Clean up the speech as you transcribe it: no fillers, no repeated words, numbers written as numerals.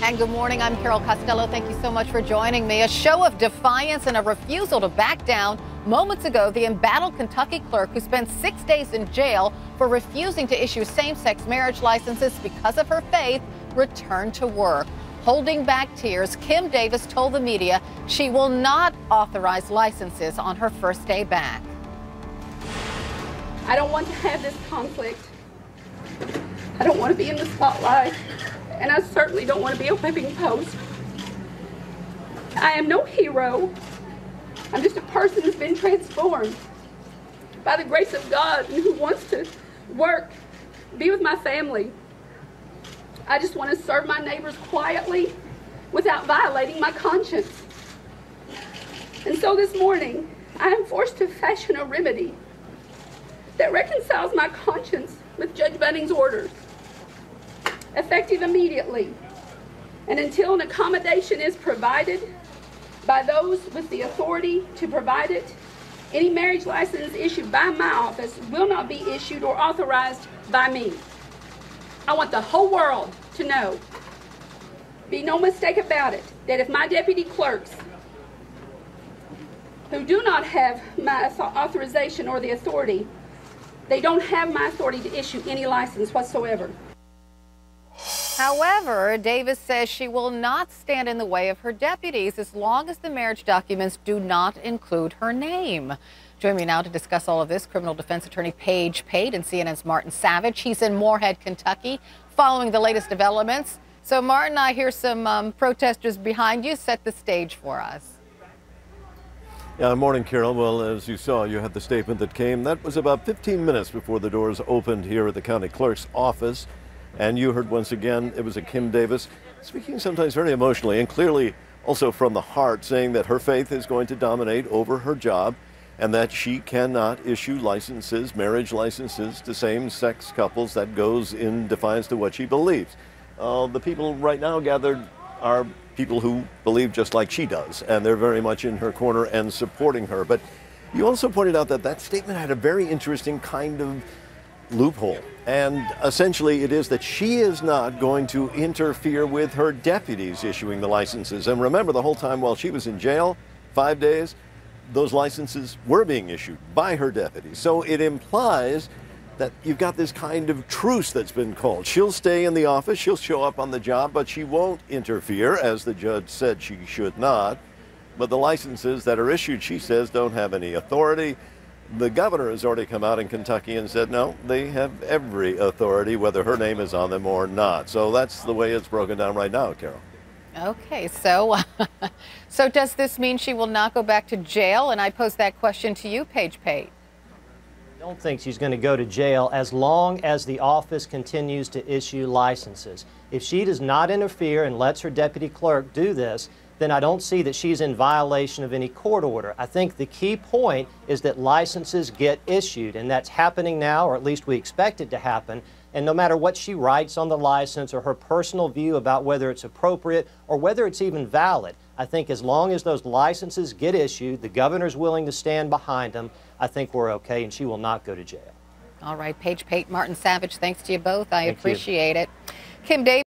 And good morning, I'm Carol Costello. Thank you so much for joining me. A show of defiance and a refusal to back down. Moments ago, the embattled Kentucky clerk who spent 6 days in jail for refusing to issue same-sex marriage licenses because of her faith returned to work. Holding back tears, Kim Davis told the media she will not authorize licenses on her first day back. I don't want to have this conflict. I don't want to be in the spotlight. And I certainly don't want to be a whipping post. I am no hero. I'm just a person who's been transformed by the grace of God and who wants to work, be with my family. I just want to serve my neighbors quietly without violating my conscience. And so this morning, I am forced to fashion a remedy that reconciles my conscience with Judge Bunning's orders, effective immediately, and until an accommodation is provided by those with the authority to provide it, any marriage license issued by my office will not be issued or authorized by me. I want the whole world to know, be no mistake about it, that if my deputy clerks who do not have my authorization or the authority, they don't have my authority to issue any license whatsoever. However, Davis says she will not stand in the way of her deputies as long as the marriage documents do not include her name. Joining me now to discuss all of this, criminal defense attorney Pate and CNN's Martin Savage. He's in Moorhead, Kentucky, following the latest developments. So, Martin, I hear some protesters behind you. Set the stage for us. Yeah, morning, Carol. Well, as you saw, you had the statement that came. That was about 15 minutes before the doors opened here at the county clerk's office. And you heard once again, it was a Kim Davis speaking sometimes very emotionally and clearly also from the heart, saying that her faith is going to dominate over her job and that she cannot issue licenses, marriage licenses to same-sex couples. That goes in defiance to what she believes. The people right now gathered are people who believe just like she does, and they're very much in her corner and supporting her. But you also pointed out that that statement had a very interesting kind of loophole. And essentially it is that she is not going to interfere with her deputies issuing the licenses. And remember, the whole time while she was in jail, 5 days, those licenses were being issued by her deputies. So it implies that you've got this kind of truce that's been called. She'll stay in the office, she'll show up on the job, but she won't interfere, as the judge said she should not. But the licenses that are issued, she says, don't have any authority. The governor has already come out in Kentucky and said, no, they have every authority, whether her name is on them or not. So that's the way it's broken down right now, Carol. Okay, so does this mean she will not go back to jail? And I pose that question to you, Pate. I don't think she's going to go to jail as long as the office continues to issue licenses. If she does not interfere and lets her deputy clerk do this, then I don't see that she's in violation of any court order. I think the key point is that licenses get issued, and that's happening now, or at least we expect it to happen. And no matter what she writes on the license or her personal view about whether it's appropriate or whether it's even valid, I think as long as those licenses get issued, the governor's willing to stand behind them, I think we're okay, and she will not go to jail. All right, Pate, Martin Savage, thanks to you both. I appreciate it. Kim Davis.